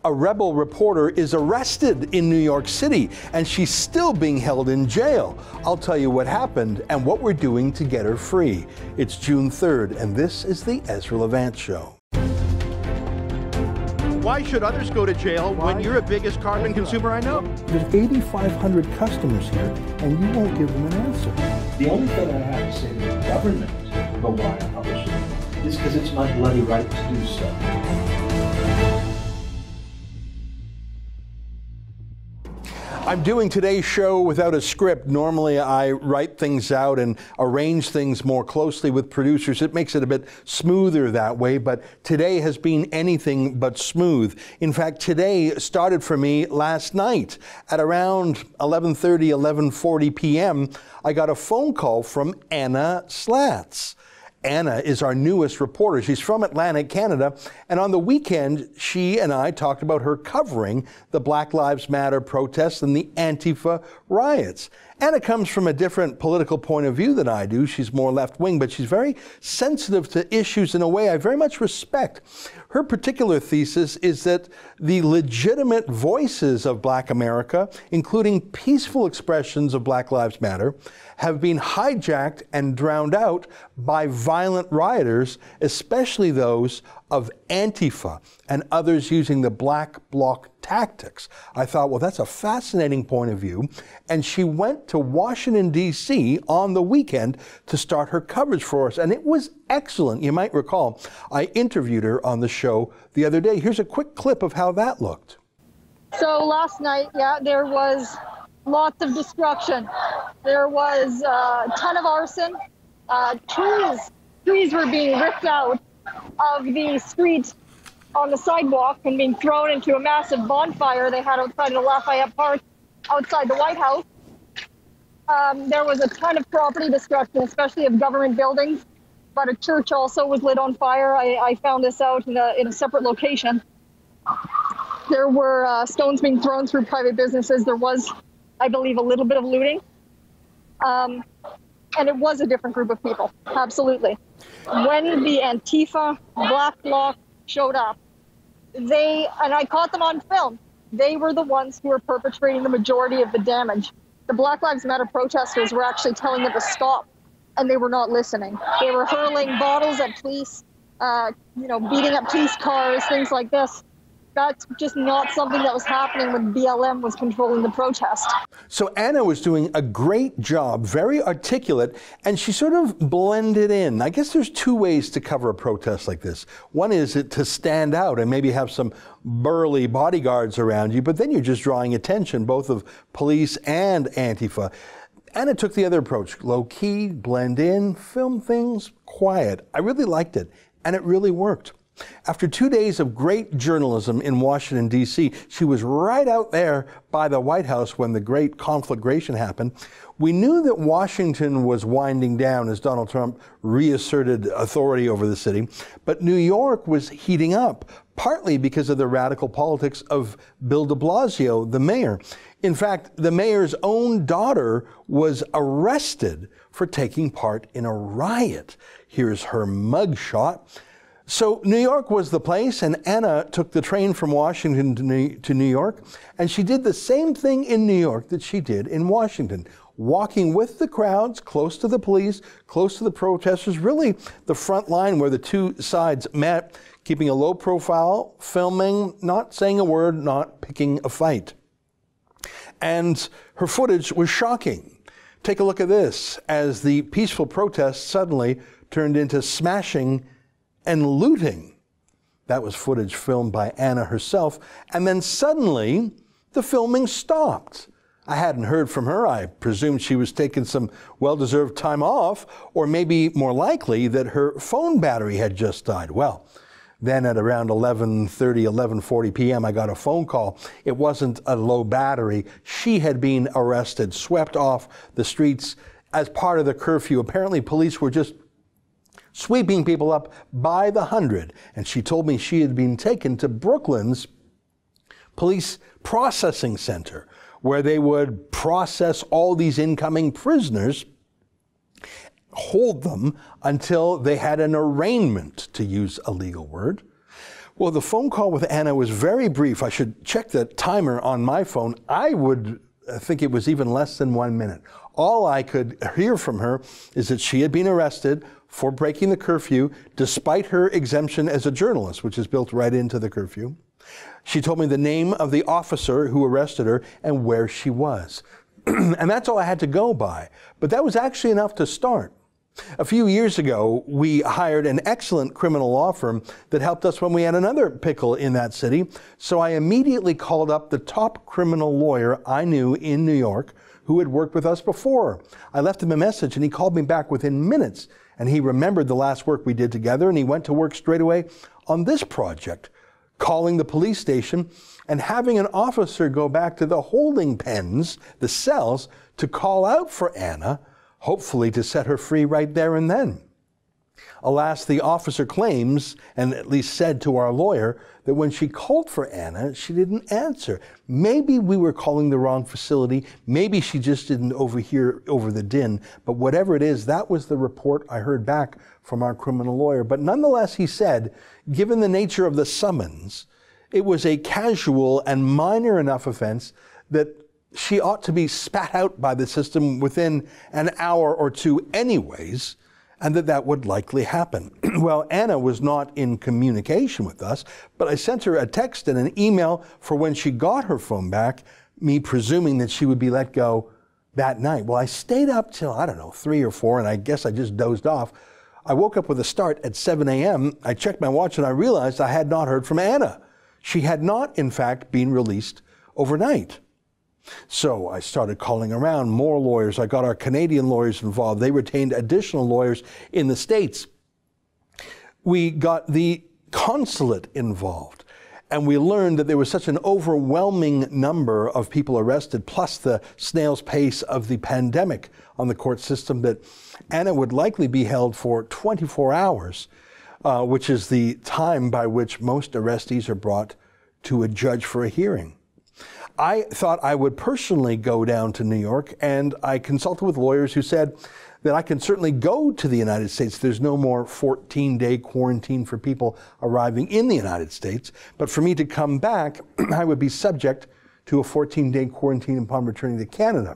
A rebel reporter is arrested in New York City, and she's still being held in jail. I'll tell you what happened and what we're doing to get her free. It's June 3rd, and this is the Ezra Levant Show. Why should others go to jail when you're the biggest carbon consumer I know? There's 8,500 customers here, and you won't give them an answer. The only thing I have to say to the government about why I publish it is because it's my bloody right to do so. I'm doing today's show without a script. Normally I write things out and arrange things more closely with producers. It makes it a bit smoother that way, but today has been anything but smooth. In fact, today started for me last night. At around 11:30, 11:40 p.m., I got a phone call from Anna Slatz. Anna is our newest reporter. She's from Atlantic Canada, and on the weekend, she and I talked about her covering the Black Lives Matter protests and the Antifa riots. Anna comes from a different political point of view than I do. She's more left-wing, but she's very sensitive to issues in a way I very much respect. Her particular thesis is that the legitimate voices of Black America, including peaceful expressions of Black Lives Matter, have been hijacked and drowned out by violent rioters, especially those of Antifa and others using the black bloc tactics. I thought, well, that's a fascinating point of view. And she went to Washington, D.C. on the weekend to start her coverage for us. And it was excellent. You might recall, I interviewed her on the show the other day. Here's a quick clip of how that looked. So last night, there was lots of destruction. There was a ton of arson. Trees were being ripped out of the street on the sidewalk and being thrown into a massive bonfire they had outside of Lafayette Park, outside the White House. There was a ton of property destruction, especially of government buildings, but a church also was lit on fire. I found this out in a separate location. There were stones being thrown through private businesses. There was, I believe, a little bit of looting. And it was a different group of people, absolutely. When the Antifa Black Bloc showed up, and I caught them on film, they were the ones who were perpetrating the majority of the damage. The Black Lives Matter protesters were actually telling them to stop, and they were not listening. They were hurling bottles at police, beating up police cars, things like this. That's just not something that was happening when BLM was controlling the protest. So Anna was doing a great job, very articulate, and she sort of blended in. I guess there's two ways to cover a protest like this. One is to stand out and maybe have some burly bodyguards around you, but then you're just drawing attention, both of police and Antifa. Anna took the other approach, low-key, blend in, film things quiet. I really liked it, and it really worked. After 2 days of great journalism in Washington, D.C., she was right out there by the White House when the great conflagration happened. We knew that Washington was winding down as Donald Trump reasserted authority over the city, but New York was heating up, partly because of the radical politics of Bill de Blasio, the mayor. In fact, the mayor's own daughter was arrested for taking part in a riot. Here's her mugshot. So New York was the place, and Anna took the train from Washington to New York, and she did the same thing in New York that she did in Washington, walking with the crowds, close to the police, close to the protesters, really the front line where the two sides met, keeping a low profile, filming, not saying a word, not picking a fight. And her footage was shocking. Take a look at this, as the peaceful protest suddenly turned into smashing and looting. That was footage filmed by Anna herself. And then suddenly, the filming stopped. I hadn't heard from her. I presumed she was taking some well-deserved time off, or maybe more likely that her phone battery had just died. Well, then at around 11:30, 11:40 p.m., I got a phone call. It wasn't a low battery. She had been arrested, swept off the streets as part of the curfew. Apparently, police were just sweeping people up by the hundred. And she told me she had been taken to Brooklyn's police processing center, where they would process all these incoming prisoners, hold them until they had an arraignment, to use a legal word. Well, the phone call with Anna was very brief. I should check the timer on my phone. I would think it was even less than 1 minute. All I could hear from her is that she had been arrested for breaking the curfew despite her exemption as a journalist, which is built right into the curfew. She told me the name of the officer who arrested her and where she was. And that's all I had to go by. But that was actually enough to start. A few years ago, we hired an excellent criminal law firm that helped us when we had another pickle in that city. So I immediately called up the top criminal lawyer I knew in New York who had worked with us before. I left him a message and he called me back within minutes. And he remembered the last work we did together and he went to work straight away on this project, calling the police station and having an officer go back to the holding pens, the cells, to call out for Anna, hopefully to set her free right there and then. Alas, the officer claims, and at least said to our lawyer, that when she called for Anna, she didn't answer. Maybe we were calling the wrong facility. Maybe she just didn't overhear over the din. But whatever it is, that was the report I heard back from our criminal lawyer. But nonetheless, he said, given the nature of the summons, it was a casual and minor enough offense that she ought to be spat out by the system within an hour or two anyways, and that would likely happen. Well, Anna was not in communication with us, but I sent her a text and an email for when she got her phone back, me presuming that she would be let go that night. Well, I stayed up till, 3 or 4, and I guess I just dozed off. I woke up with a start at 7 a.m. I checked my watch and I realized I had not heard from Anna. She had not, in fact, been released overnight. So I started calling around more lawyers. I got our Canadian lawyers involved. They retained additional lawyers in the States. We got the consulate involved. And we learned that there was such an overwhelming number of people arrested, plus the snail's pace of the pandemic on the court system, that Anna would likely be held for 24 hours, which is the time by which most arrestees are brought to a judge for a hearing. I thought I would personally go down to New York, and I consulted with lawyers who said that I can certainly go to the United States. There's no more 14-day quarantine for people arriving in the United States. But for me to come back, I would be subject to a 14-day quarantine upon returning to Canada.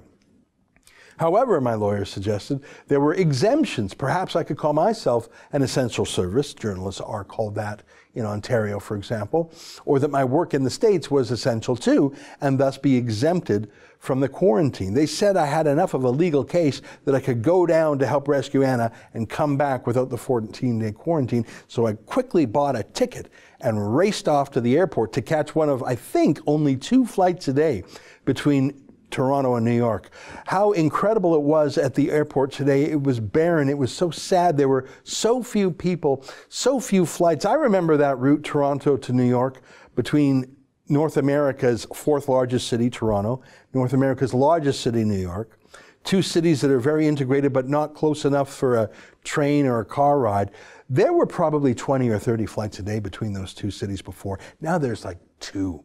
However, my lawyer suggested there were exemptions. Perhaps I could call myself an essential service. Journalists are called that in Ontario, for example, or that my work in the States was essential too, and thus be exempted from the quarantine. They said I had enough of a legal case that I could go down to help rescue Anna and come back without the 14-day quarantine. So I quickly bought a ticket and raced off to the airport to catch one of, I think, only 2 flights a day between Toronto and New York. How incredible it was at the airport today. It was barren. It was so sad. There were so few people, so few flights. I remember that route, Toronto to New York, between North America's 4th largest city, Toronto, North America's largest city, New York. 2 cities that are very integrated but not close enough for a train or a car ride. There were probably 20 or 30 flights a day between those 2 cities before. Now there's like 2.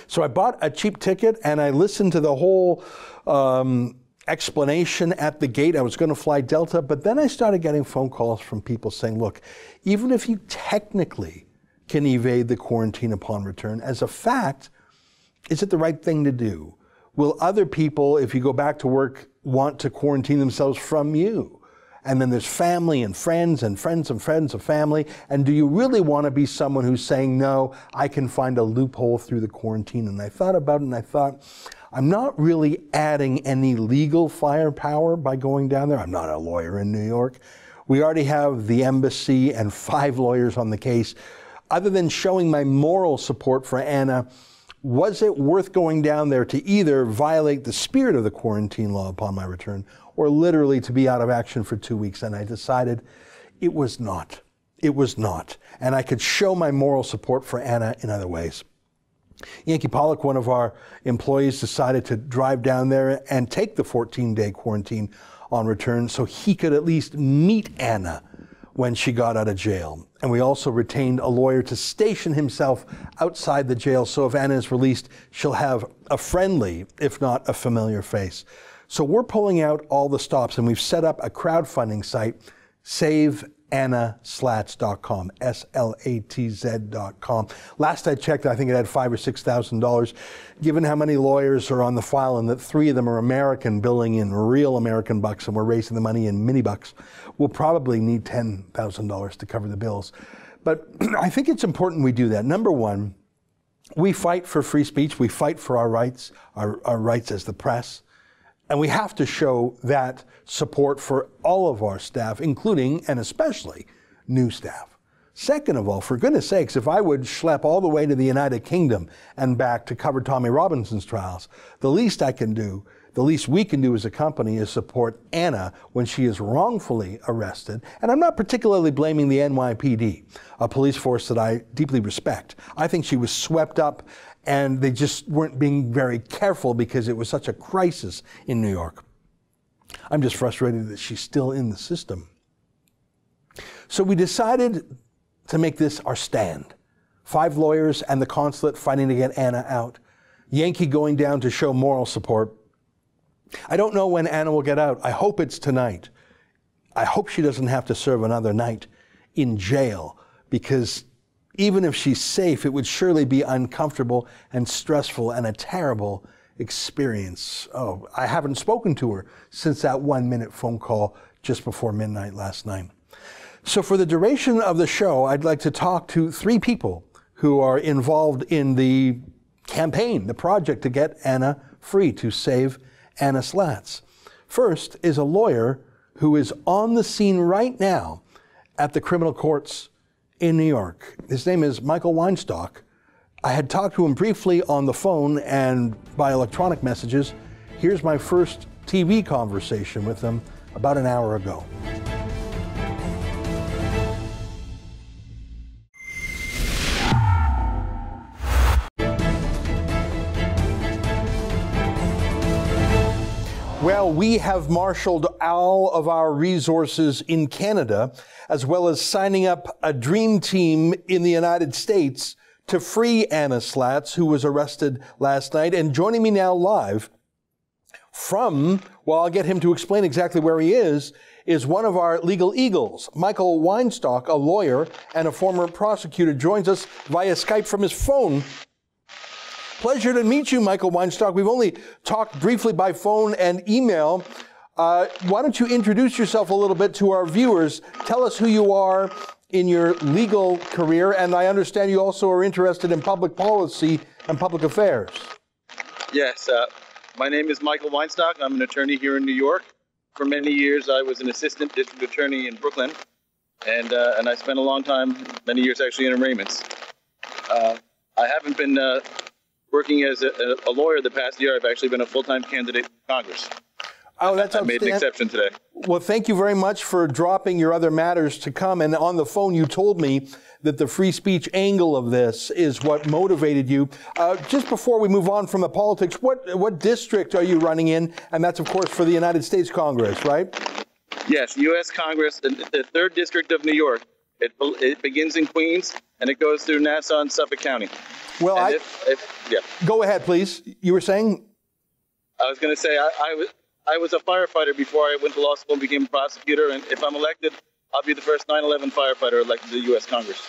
So I bought a cheap ticket and I listened to the whole explanation at the gate. I was going to fly Delta, but then I started getting phone calls from people saying, look, even if you technically can evade the quarantine upon return, as a fact, is it the right thing to do? Will other people, if you go back to work, want to quarantine themselves from you? And then there's family and friends and friends and friends of family. And do you really want to be someone who's saying, no, I can find a loophole through the quarantine? And I thought about it and I thought, I'm not really adding any legal firepower by going down there. I'm not a lawyer in New York. We already have the embassy and 5 lawyers on the case. Other than showing my moral support for Anna, was it worth going down there to either violate the spirit of the quarantine law upon my return or literally to be out of action for 2 weeks? And I decided it was not. It was not. And I could show my moral support for Anna in other ways. Yankee Pollock, one of our employees, decided to drive down there and take the 14-day quarantine on return so he could at least meet Anna when she got out of jail. And we also retained a lawyer to station himself outside the jail, so if Anna is released, she'll have a friendly, if not a familiar face. So we're pulling out all the stops, and we've set up a crowdfunding site, Save AnnaSlatz.com, SLATZ.com. Last I checked, I think it had $5,000 or $6,000. Given how many lawyers are on the file and that 3 of them are American, billing in real American bucks, and we're raising the money in mini bucks, we'll probably need $10,000 to cover the bills. But I think it's important we do that. Number one, we fight for free speech. We fight for our rights as the press. And we have to show that support for all of our staff, including and especially new staff. Second of all, for goodness sakes, if I would schlep all the way to the United Kingdom and back to cover Tommy Robinson's trials, the least I can do, the least we can do as a company is support Anna when she is wrongfully arrested. And I'm not particularly blaming the NYPD, a police force that I deeply respect. I think she was swept up and they just weren't being very careful because it was such a crisis in New York. I'm just frustrated that she's still in the system. So we decided to make this our stand. 5 lawyers and the consulate fighting to get Anna out. Yankee going down to show moral support. I don't know when Anna will get out. I hope it's tonight. I hope she doesn't have to serve another night in jail, because even if she's safe, it would surely be uncomfortable and stressful and a terrible experience. Oh, I haven't spoken to her since that 1-minute phone call just before midnight last night. So for the duration of the show, I'd like to talk to 3 people who are involved in the campaign, the project to get Anna free, to save Anna Slatz. First is a lawyer who is on the scene right now at the criminal courts in New York. His name is Michael Weinstock. I had talked to him briefly on the phone and by electronic messages. Here's my first TV conversation with him about an hour ago. Well, we have marshaled all of our resources in Canada, as well as signing up a dream team in the United States to free Anna Slatz, who was arrested last night. And joining me now live from, well, I'll get him to explain exactly where he is one of our legal eagles. Michael Weinstock, a lawyer and a former prosecutor, joins us via Skype from his phone. Pleasure to meet you, Michael Weinstock. We've only talked briefly by phone and email. Why don't you introduce yourself a little bit to our viewers? Tell us who you are in your legal career, and I understand you also are interested in public policy and public affairs. Yes, my name is Michael Weinstock. I'm an attorney here in New York. For many years, I was an assistant district attorney in Brooklyn, and I spent a long time, many years actually, in arraignments. I haven't been working as a lawyer the past year. I've actually been a full-time candidate for Congress. Oh, that's I made an exception today. Well, thank you very much for dropping your other matters to come. And on the phone, you told me that the free speech angle of this is what motivated you. Just before we move on from the politics, what district are you running in? And that's, of course, for the United States Congress, right? Yes, U.S. Congress, the 3rd District of New York. It begins in Queens, and it goes through Nassau and Suffolk County. Well, yeah. Go ahead, please. You were saying? I was going to say I was a firefighter before I went to law school and became a prosecutor, and if I'm elected, I'll be the first 9/11 firefighter elected to the U.S. Congress.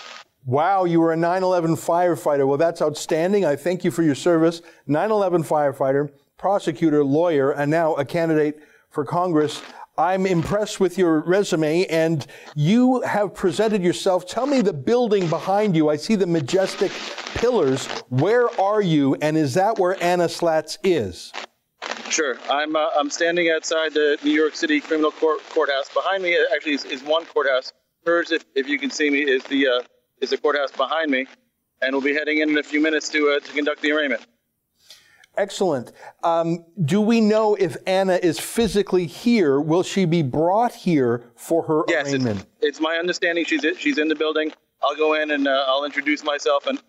Wow, you were a 9/11 firefighter. Well, that's outstanding. I thank you for your service. 9/11 firefighter, prosecutor, lawyer, and now a candidate for Congress. I'm impressed with your resume, and you have presented yourself. Tell me the building behind you. I see the majestic pillars. Where are you, and is that where Anna Slatz is? Sure. I'm standing outside the New York City Criminal Courthouse. Behind me actually is one courthouse. Hers, if you can see me, is the courthouse behind me, and we'll be heading in a few minutes to conduct the arraignment. Excellent. Do we know if Anna is physically here? Will she be brought here for her arraignment? Yes, it's my understanding she's in the building. I'll go in and I'll introduce myself, and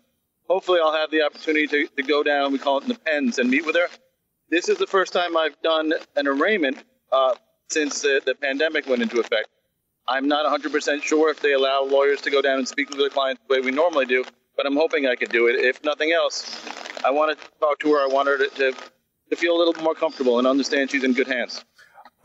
hopefully I'll have the opportunity to go down, we call it in the pens, and meet with her. This is the first time I've done an arraignment since the pandemic went into effect. I'm not 100% sure if they allow lawyers to go down and speak with their clients the way we normally do, but I'm hoping I could do it. If nothing else, I want to talk to her. I want her to feel a little more comfortable and understand she's in good hands.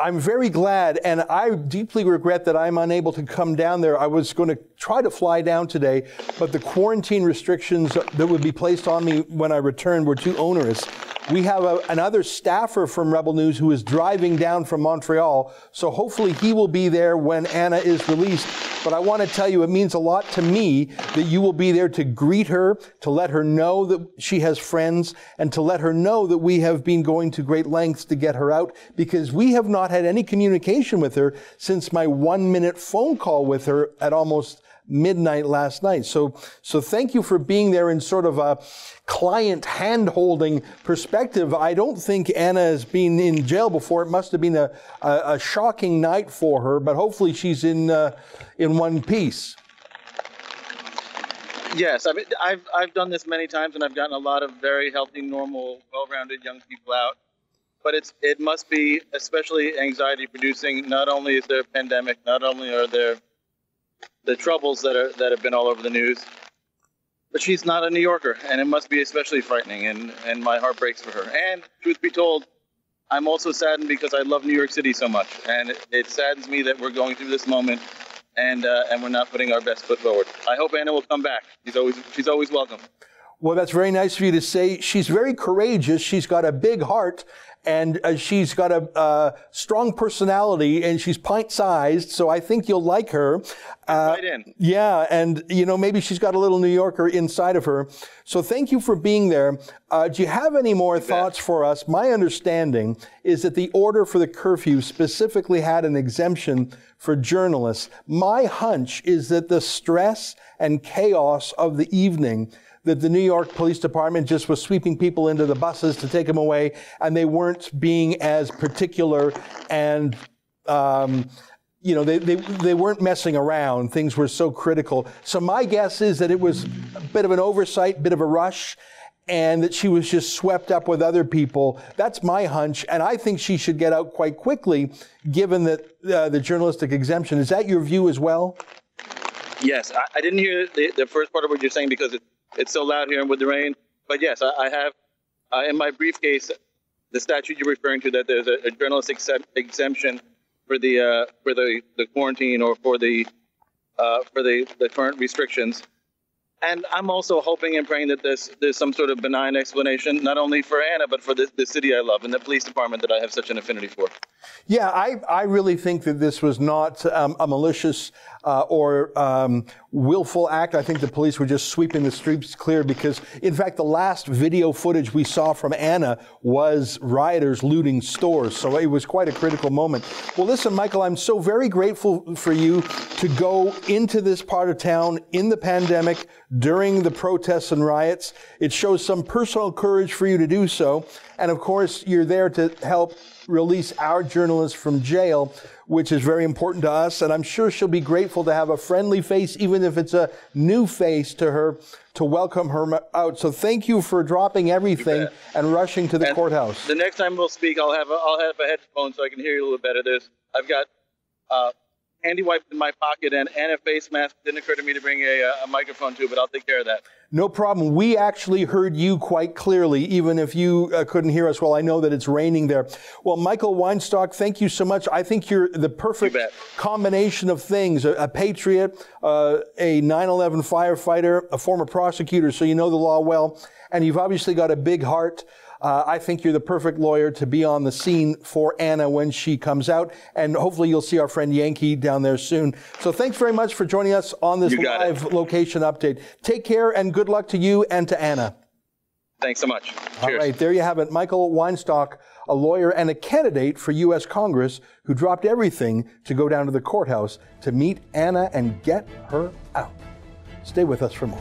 I'm very glad, and I deeply regret that I'm unable to come down there. I was going to try to fly down today, but the quarantine restrictions that would be placed on me when I returned were too onerous. We have another staffer from Rebel News who is driving down from Montreal, so hopefully he will be there when Anna is released. But I want to tell you, it means a lot to me that you will be there to greet her, to let her know that she has friends, and to let her know that we have been going to great lengths to get her out, because we have not had any communication with her since my 1-minute phone call with her at almost midnight last night. So thank you for being there in sort of a client hand-holding perspective. I don't think Anna has been in jail before. It must have been a shocking night for her, but hopefully she's in one piece. Yes, I mean, I've done this many times, and I've gotten a lot of very healthy, normal, well-rounded young people out. But it must be especially anxiety-producing. Not only is there a pandemic, not only are there the troubles that have been all over the news, but she's not a New Yorker, and it must be especially frightening, and my heart breaks for her. And truth be told, I'm also saddened because I love New York City so much, and it saddens me that we're going through this moment, and we're not putting our best foot forward. I hope Anna will come back. She's always welcome. Well, that's very nice of you to say. She's very courageous. She's got a big heart, and she's got a strong personality, and she's pint-sized, so I think you'll like her. Right in. Yeah, and, maybe she's got a little New Yorker inside of her. So thank you for being there. Do you have any more thoughts for us? My understanding is that the order for the curfew specifically had an exemption for journalists. My hunch is that the stress and chaos of the evening, that the New York Police Department just was sweeping people into the buses to take them away, and they weren't being as particular, and they weren't messing around. Things were so critical. So my guess is that it was a bit of an oversight, bit of a rush, and that she was just swept up with other people. That's my hunch, and I think she should get out quite quickly, given that the journalistic exemption. Is that your view as well? Yes, I didn't hear the first part of what you're saying because it's so loud here and with the rain. But yes, I have in my briefcase the statute you're referring to, that there's a journalistic exemption for the quarantine or for the current restrictions. And I'm also hoping and praying that there's some sort of benign explanation, not only for Anna, but for the city I love and the police department that I have such an affinity for. Yeah, I really think that this was not a malicious or willful act. I think the police were just sweeping the streets clear because, in fact, the last video footage we saw from Anna was rioters looting stores. So it was quite a critical moment. Well, listen, Michael, I'm so very grateful for you to go into this part of town in the pandemic during the protests and riots. It shows some personal courage for you to do so. And of course, you're there to help release our journalists from jail, which is very important to us. And I'm sure she'll be grateful to have a friendly face, even if it's a new face to her, to welcome her out. So thank you for dropping everything and rushing to the courthouse. The next time we'll speak, I'll have a headphone so I can hear you a little better. I've got handy wipes in my pocket and a face mask. It didn't occur to me to bring a microphone too, but I'll take care of that. No problem. We actually heard you quite clearly, even if you couldn't hear us. Well, I know that it's raining there. Well, Michael Weinstock, thank you so much. I think you're the perfect combination of things. A patriot, a 9/11 firefighter, a former prosecutor, so you know the law well, and you've obviously got a big heart. I think you're the perfect lawyer to be on the scene for Anna when she comes out, and hopefully you'll see our friend Yankee down there soon. So thanks very much for joining us on this live location update. Take care, and good luck to you and to Anna. Thanks so much. All right, there you have it. Michael Weinstock, a lawyer and a candidate for U.S. Congress who dropped everything to go down to the courthouse to meet Anna and get her out. Stay with us for more.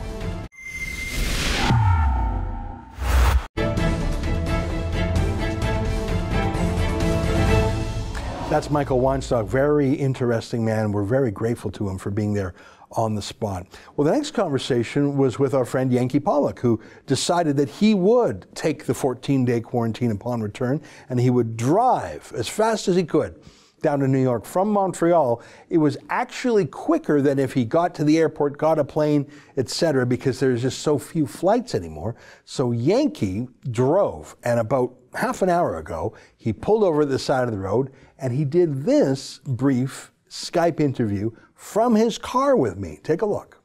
That's Michael Weinstock, very interesting man. We're very grateful to him for being there on the spot. Well, the next conversation was with our friend Yankee Pollock, who decided that he would take the 14-day quarantine upon return, and he would drive as fast as he could down to New York from Montreal, it was actually quicker than if he got to the airport, got a plane, etc., because there's just so few flights anymore. So Yankee drove, and about half an hour ago, he pulled over at the side of the road, and he did this brief Skype interview from his car with me. Take a look.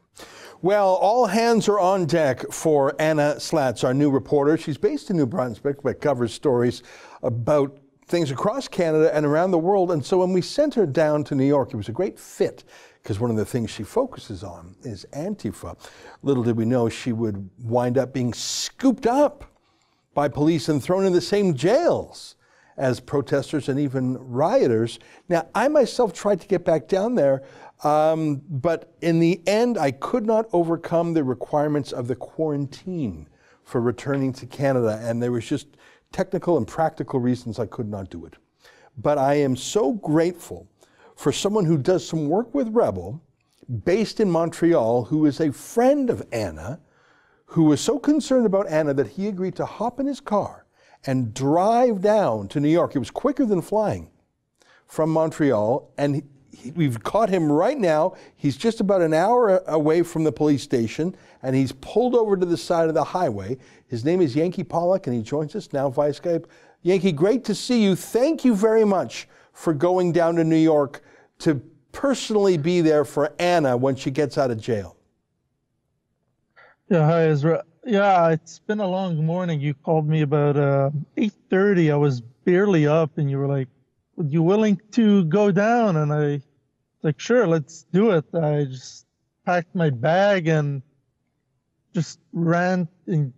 Well, all hands are on deck for Anna Slatz, our new reporter. She's based in New Brunswick, but covers stories about things across Canada and around the world. And so when we sent her down to New York, it was a great fit, because one of the things she focuses on is Antifa. Little did we know she would wind up being scooped up by police and thrown in the same jails as protesters and even rioters. Now, I myself tried to get back down there, but in the end, I could not overcome the requirements of the quarantine for returning to Canada, and there was just technical and practical reasons I could not do it. But I am so grateful for someone who does some work with Rebel, based in Montreal, who is a friend of Anna, who was so concerned about Anna that he agreed to hop in his car and drive down to New York. It was quicker than flying from Montreal, and we've caught him right now. He's just about an hour away from the police station, and he's pulled over to the side of the highway. His name is Yankee Pollock, and he joins us now via Skype. Yankee, great to see you. Thank you very much for going down to New York to personally be there for Anna when she gets out of jail. Yeah, hi, Ezra. Yeah, it's been a long morning. You called me about 8:30. I was barely up, and you were like, "Would you willing to go down?" And I was like, "Sure, let's do it." I just packed my bag and just ran and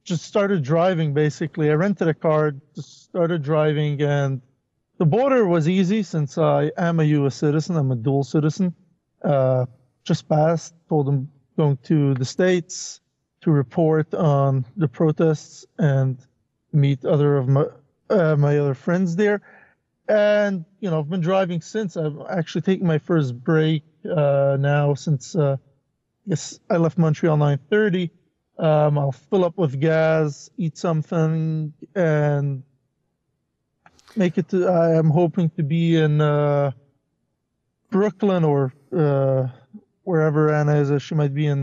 just started driving, basically. I rented a car, just started driving, and the border was easy since I am a U.S. citizen. I'm a dual citizen. Just passed, told them going to the States to report on the protests and meet other of my other friends there. And, you know, I've been driving since. I've actually taken my first break now since I guess I left Montreal 9:30. I'll fill up with gas, eat something, and make it to, I'm hoping to be in Brooklyn or wherever Anna is. She might be in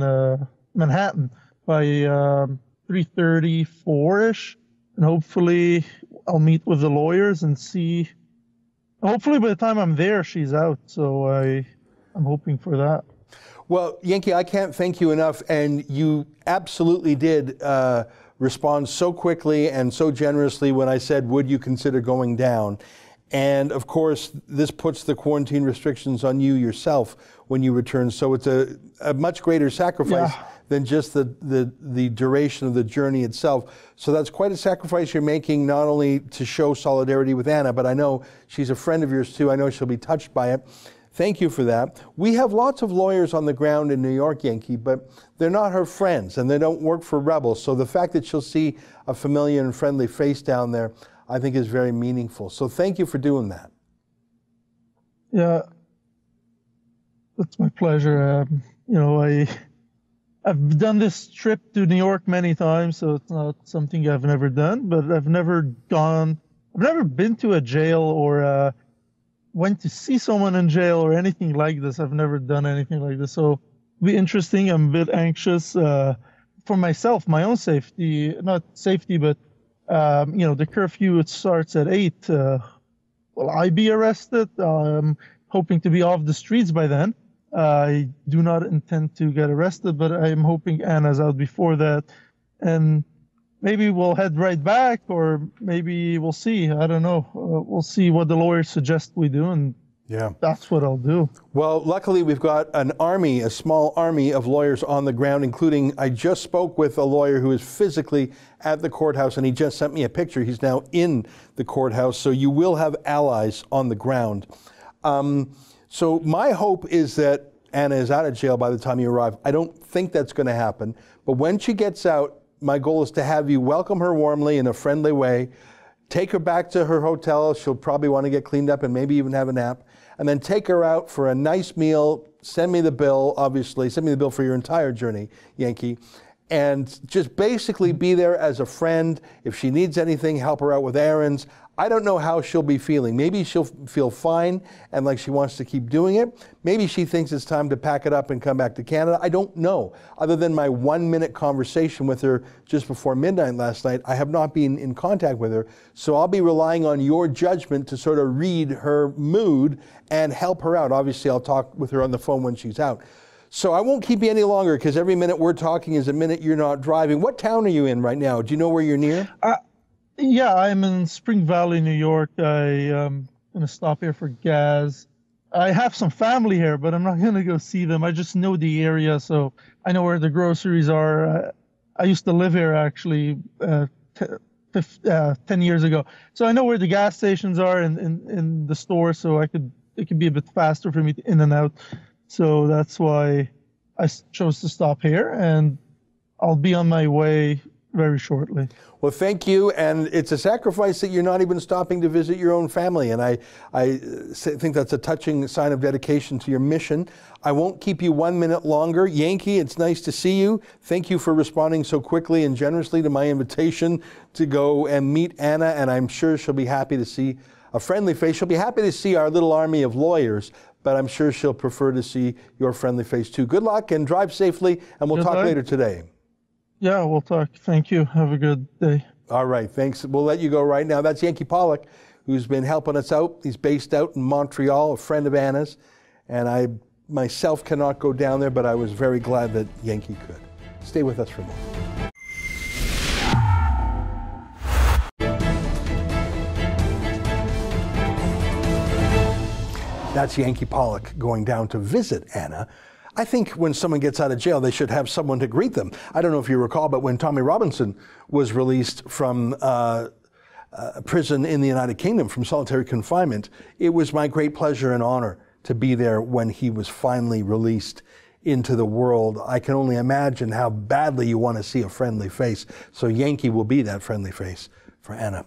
Manhattan by 3:30, 4-ish. And hopefully I'll meet with the lawyers and see. Hopefully by the time I'm there, she's out. So I'm hoping for that. Well, Yankee, I can't thank you enough. And you absolutely did respond so quickly and so generously when I said, would you consider going down? And of course, this puts the quarantine restrictions on you yourself when you return. So it's a much greater sacrifice than just the duration of the journey itself. So that's quite a sacrifice you're making, not only to show solidarity with Anna, but I know she's a friend of yours too. I know she'll be touched by it. Thank you for that. We have lots of lawyers on the ground in New York, Yankee, but they're not her friends and they don't work for Rebel. So the fact that she'll see a familiar and friendly face down there, I think is very meaningful. So thank you for doing that. Yeah, that's my pleasure. You know, I've done this trip to New York many times, so it's not something I've never done, but I've never been to a jail or went to see someone in jail or anything like this. I've never done anything like this. So it'll be interesting. I'm a bit anxious for myself, my own safety, not safety, but you know, the curfew, it starts at 8. Will I be arrested? I'm hoping to be off the streets by then. I do not intend to get arrested, but I'm hoping Anna's out before that. And maybe we'll head right back, or maybe we'll see. I don't know. We'll see what the lawyers suggest we do, and that's what I'll do. Well, luckily we've got an army, a small army of lawyers on the ground, including, I just spoke with a lawyer who is physically at the courthouse, and he just sent me a picture. He's now in the courthouse, so you will have allies on the ground. So my hope is that Anna is out of jail by the time you arrive. I don't think that's going to happen, but when she gets out, my goal is to have you welcome her warmly in a friendly way, take her back to her hotel. She'll probably want to get cleaned up and maybe even have a nap, and then take her out for a nice meal. Send me the bill, obviously. Send me the bill for your entire journey, Yankee. and just basically be there as a friend. If she needs anything, help her out with errands. I don't know how she'll be feeling. Maybe she'll feel fine and like she wants to keep doing it. Maybe she thinks it's time to pack it up and come back to Canada. I don't know. Other than my 1-minute conversation with her just before midnight last night, I have not been in contact with her. So I'll be relying on your judgment to sort of read her mood and help her out. Obviously, I'll talk with her on the phone when she's out. So I won't keep you any longer because every minute we're talking is a minute you're not driving. What town are you in right now? Do you know where you're near? Yeah, I'm in Spring Valley, New York. I'm going to stop here for gas. I have some family here, but I'm not going to go see them. I just know the area, so I know where the groceries are. I used to live here, actually, 10 years ago. So I know where the gas stations are in the store, so it could be a bit faster for me to in and out. So that's why I chose to stop here, and I'll be on my way very shortly. Well, thank you, and it's a sacrifice that you're not even stopping to visit your own family, and I think that's a touching sign of dedication to your mission. I won't keep you 1 minute longer. Yankee, it's nice to see you. Thank you for responding so quickly and generously to my invitation to go and meet Anna, and I'm sure she'll be happy to see a friendly face. She'll be happy to see our little army of lawyers, but I'm sure she'll prefer to see your friendly face too. Good luck and drive safely, and we'll talk later today. Yeah, we'll talk. Thank you. Have a good day. All right, thanks. We'll let you go right now. That's Yankee Pollock, who's been helping us out. He's based out in Montreal, a friend of Anna's, and I myself cannot go down there, but I was very glad that Yankee could. Stay with us for a moment. That's Yankee Pollock going down to visit Anna. I think when someone gets out of jail, they should have someone to greet them. I don't know if you recall, but when Tommy Robinson was released from prison in the United Kingdom from solitary confinement, it was my great pleasure and honor to be there when he was finally released into the world. I can only imagine how badly you want to see a friendly face. So Yankee will be that friendly face for Anna.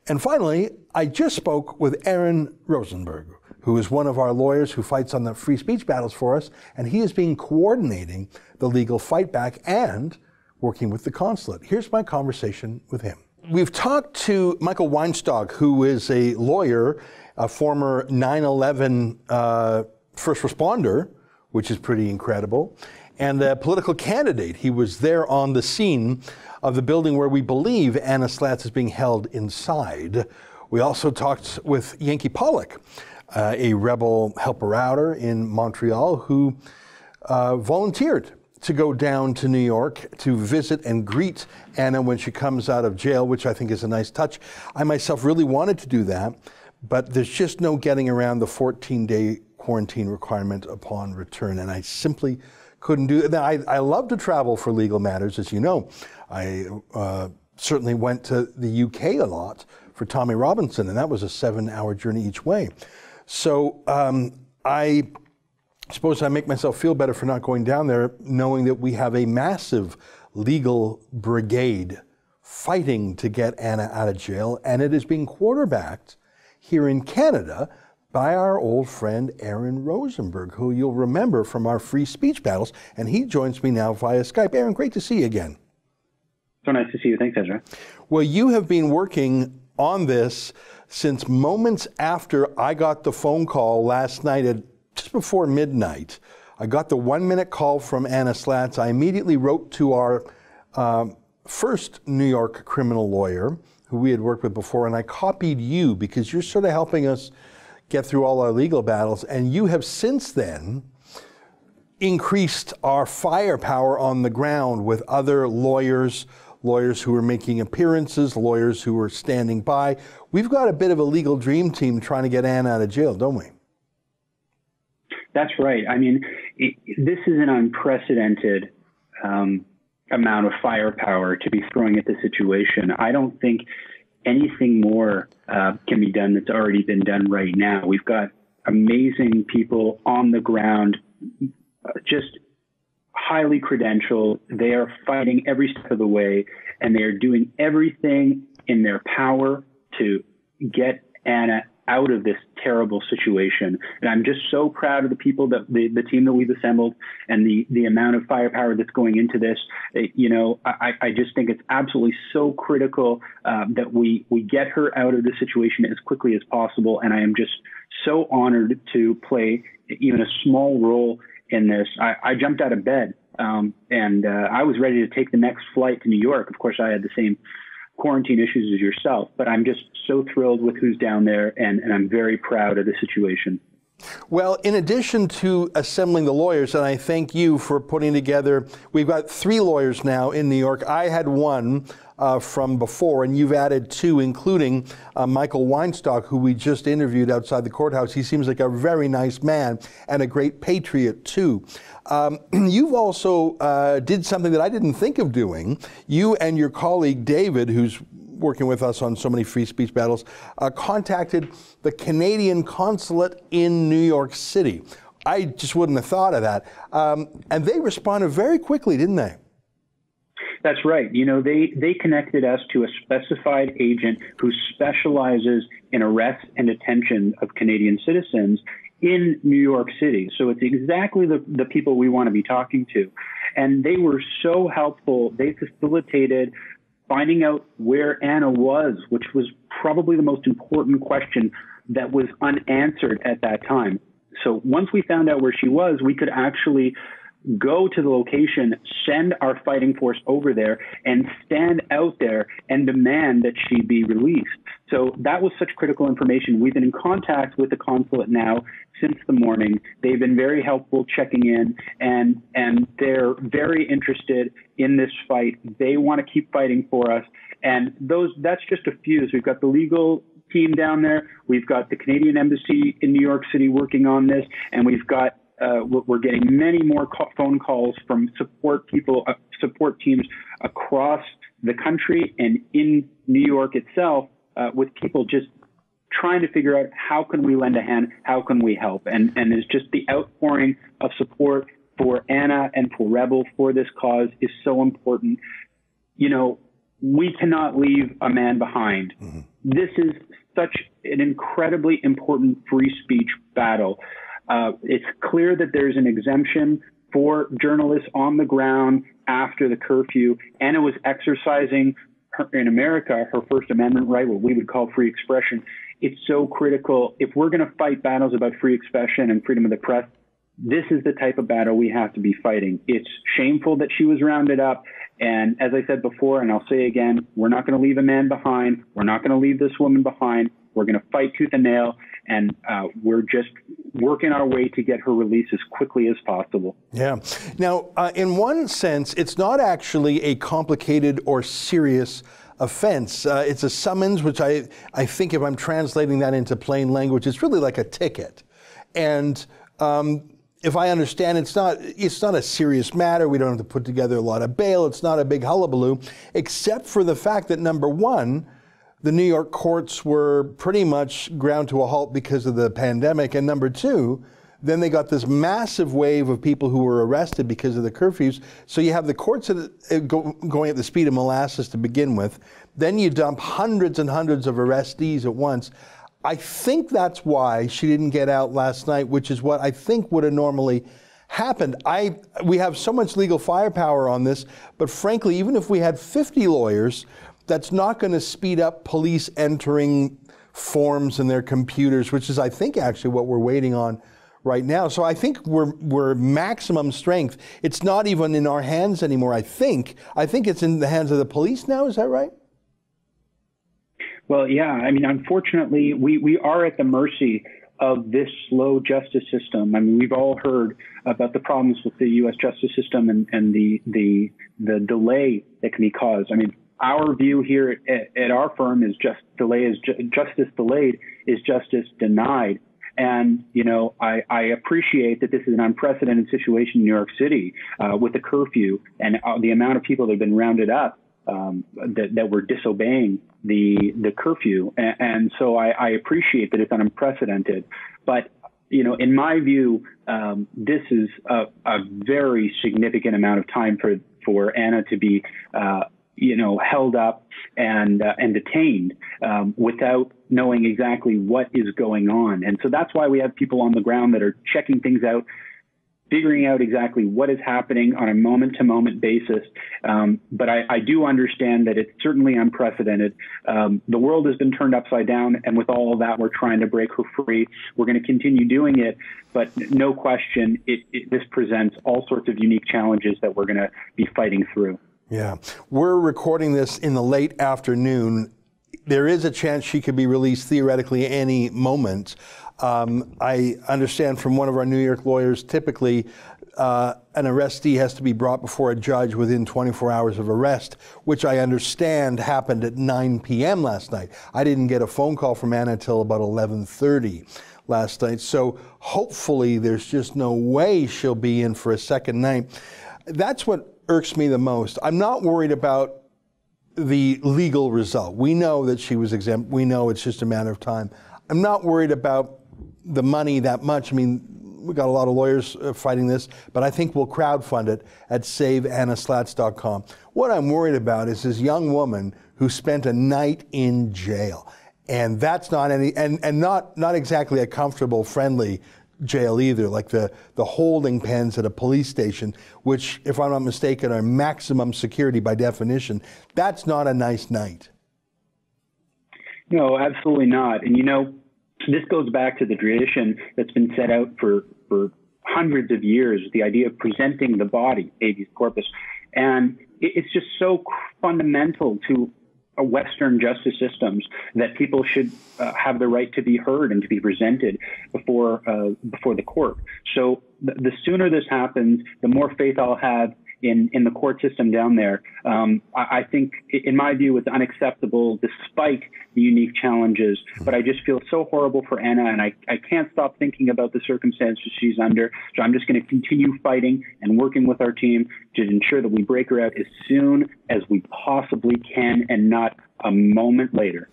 And finally, I just spoke with Aaron Rosenberg, who is one of our lawyers who fights on the free speech battles for us, and he has been coordinating the legal fight back and working with the consulate. Here's my conversation with him. We've talked to Michael Weinstock, who is a lawyer, a former 9/11 first responder, which is pretty incredible, and a political candidate. He was there on the scene of the building where we believe Anna Slatz is being held inside. We also talked with Yankee Pollock, a rebel helper-outer in Montreal who volunteered to go down to New York to visit and greet Anna when she comes out of jail, which I think is a nice touch. I myself really wanted to do that, but there's just no getting around the 14-day quarantine requirement upon return, and I simply couldn't do it. I love to travel for legal matters, as you know. I certainly went to the UK a lot for Tommy Robinson, and that was a 7-hour journey each way. So I suppose I make myself feel better for not going down there, knowing that we have a massive legal brigade fighting to get Anna out of jail, and it is being quarterbacked here in Canada by our old friend Aaron Rosenberg, who you'll remember from our free speech battles, and he joins me now via Skype. Aaron, great to see you again. So nice to see you. Thanks, Ezra. Well, you have been working on this since moments after I got the phone call last night at just before midnight. I got the 1-minute call from Anna Slatz. I immediately wrote to our first New York criminal lawyer who we had worked with before, and I copied you because you're sort of helping us get through all our legal battles, and you have since then increased our firepower on the ground with other lawyers who are making appearances, lawyers who are standing by. We've got a bit of a legal dream team trying to get Anna out of jail, don't we? That's right. I mean, this is an unprecedented amount of firepower to be throwing at the situation. I don't think anything more can be done that's already been done right now. We've got amazing people on the ground, just highly credentialed. They are fighting every step of the way, and they are doing everything in their power to get Anna out of this terrible situation. And I'm just so proud of the people that the team that we've assembled and the amount of firepower that's going into this. I just think it's absolutely so critical that we get her out of the situation as quickly as possible. And I am just so honored to play even a small role in this. I jumped out of bed and I was ready to take the next flight to New York. Of course, I had the same quarantine issues as yourself, but I'm just so thrilled with who's down there, and I'm very proud of the situation. Well, in addition to assembling the lawyers, and I thank you for putting together, we've got 3 lawyers now in New York. I had one from before, and you've added 2, including Michael Weinstock, who we just interviewed outside the courthouse. He seems like a very nice man and a great patriot, too. You've also did something that I didn't think of doing. You and your colleague, David, who's working with us on so many free speech battles, contacted the Canadian consulate in New York City. I just wouldn't have thought of that. And they responded very quickly, didn't they? That's right. They connected us to a specified agent who specializes in arrest and detention of Canadian citizens in New York City. So it's exactly the people we want to be talking to. And they were so helpful. They facilitated finding out where Anna was, which was probably the most important question that was unanswered at that time. So once we found out where she was, we could actually go to the location, send our fighting force over there, and stand out there and demand that she be released. So that was such critical information. We've been in contact with the consulate now since the morning. They've been very helpful checking in, and they're very interested in this fight. They want to keep fighting for us. And that's just a few. So we've got the legal team down there. We've got the Canadian Embassy in New York City working on this, and we've got we're getting many more phone calls from support teams across the country and in New York itself, with people just trying to figure out how can we lend a hand, how can we help, and it's just the outpouring of support for Anna and for Rebel for this cause is so important. We cannot leave a man behind. Mm-hmm. This is such an incredibly important free speech battle. It's clear that there's an exemption for journalists on the ground after the curfew. Anna was exercising in America her First Amendment right, what we would call free expression. It's so critical. If we're going to fight battles about free expression and freedom of the press, this is the type of battle we have to be fighting. It's shameful that she was rounded up. And as I said before, and I'll say again, we're not going to leave a man behind. We're not going to leave this woman behind. We're going to fight tooth and nail, and we're just working our way to get her released as quickly as possible. Yeah. Now, in one sense, it's not actually a complicated or serious offense. It's a summons, which I think if I'm translating that into plain language, it's really like a ticket. And if I understand, it's not a serious matter. We don't have to put together a lot of bail. It's not a big hullabaloo, except for the fact that, number one, the New York courts were pretty much ground to a halt because of the pandemic. And number two, then they got this massive wave of people who were arrested because of the curfews. So you have the courts going at the speed of molasses to begin with. Then you dump hundreds and hundreds of arrestees at once. I think that's why she didn't get out last night, which is what I think would have normally happened. We have so much legal firepower on this, but frankly, even if we had 50 lawyers, that's not going to speed up police entering forms in their computers, which is, I think, actually what we're waiting on right now. So I think we're maximum strength. It's not even in our hands anymore, I think. I think it's in the hands of the police now. Is that right? Well, yeah. I mean, unfortunately, we are at the mercy of this slow justice system. I mean, we've all heard about the problems with the U.S. justice system and the delay that can be caused. I mean, our view here at our firm is justice delayed is justice denied. And, I appreciate that this is an unprecedented situation in New York City with the curfew and the amount of people that have been rounded up that were disobeying the curfew. And so I appreciate that it's unprecedented. But, in my view, this is a very significant amount of time for Anna to be held up. and detained without knowing exactly what is going on. And so that's why we have people on the ground that are checking things out, figuring out exactly what is happening on a moment-to-moment basis. But I do understand that it's certainly unprecedented. The world has been turned upside down, and with all of that, we're trying to break her free. We're going to continue doing it, but no question, this presents all sorts of unique challenges that we're going to be fighting through. Yeah. We're recording this in the late afternoon. There is a chance she could be released theoretically any moment. I understand from one of our New York lawyers, typically an arrestee has to be brought before a judge within 24 hours of arrest, which I understand happened at 9 p.m. last night. I didn't get a phone call from Anna until about 11:30 last night. So hopefully there's just no way she'll be in for a second night. That's what irks me the most. I'm not worried about the legal result. We know that she was exempt. We know it's just a matter of time. I'm not worried about the money that much. I mean, we got a lot of lawyers fighting this, but I think we'll crowdfund it at saveannaslatz.com. What I'm worried about is this young woman who spent a night in jail. And that's not any, and not exactly a comfortable, friendly jail either, like the holding pens at a police station, which, if I'm not mistaken, are maximum security by definition. That's not a nice night. No, absolutely not. And, you know, this goes back to the tradition that's been set out for hundreds of years, the idea of presenting the body, habeas corpus. And it's just so fundamental to Western justice systems that people should have the right to be heard and to be presented before the court. So the sooner this happens, the more faith I'll have in the court system down there. I think, in my view, it's unacceptable despite the unique challenges. But I just feel so horrible for Anna, and I can't stop thinking about the circumstances she's under. So I'm just going to continue fighting and working with our team to ensure that we break her out as soon as we possibly can, and not a moment later.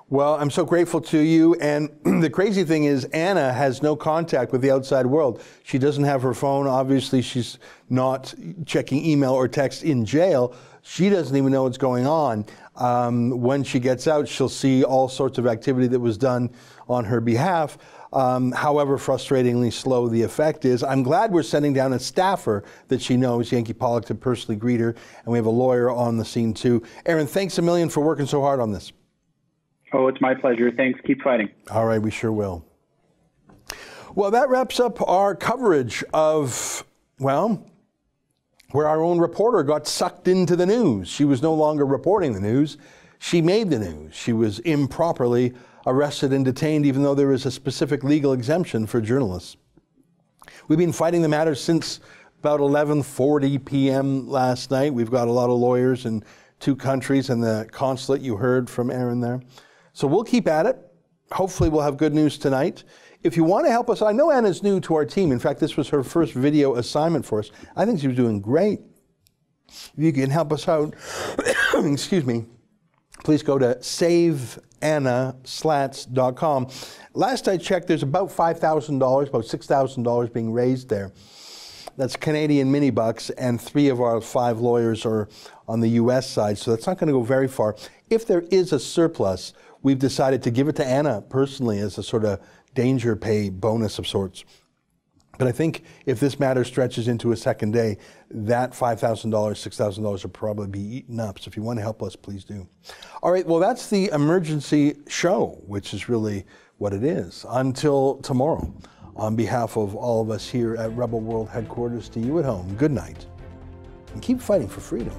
Well, I'm so grateful to you. And the crazy thing is, Anna has no contact with the outside world. She doesn't have her phone. Obviously, she's not checking email or text in jail. She doesn't even know what's going on. When she gets out, she'll see all sorts of activity that was done on her behalf. However frustratingly slow the effect is. I'm glad we're sending down a staffer that she knows, Yankee Pollock, to personally greet her. And we have a lawyer on the scene, too. Aaron, thanks a million for working so hard on this. Oh, it's my pleasure. Thanks. Keep fighting. All right, we sure will. Well, that wraps up our coverage of, well, where our own reporter got sucked into the news. She was no longer reporting the news. She made the news. She was improperly arrested and detained, even though there is a specific legal exemption for journalists. We've been fighting the matter since about 11:40 p.m. last night. We've got a lot of lawyers in 2 countries and the consulate you heard from Aaron there. So we'll keep at it. Hopefully we'll have good news tonight. If you want to help us, I know Anna's new to our team. In fact, this was her first video assignment for us. I think she was doing great. If you can help us out, excuse me, please go to saveannaslatz.com. Last I checked, there's about $5,000, about $6,000 being raised there. That's Canadian mini bucks, and 3 of our 5 lawyers are on the U.S. side, so that's not going to go very far. If there is a surplus, we've decided to give it to Anna personally as a sort of danger pay bonus of sorts. But I think if this matter stretches into a second day, that $5,000, $6,000 will probably be eaten up. So if you want to help us, please do. All right, well, that's the emergency show, which is really what it is. Until tomorrow, on behalf of all of us here at Rebel World Headquarters, to you at home, good night, and keep fighting for freedom.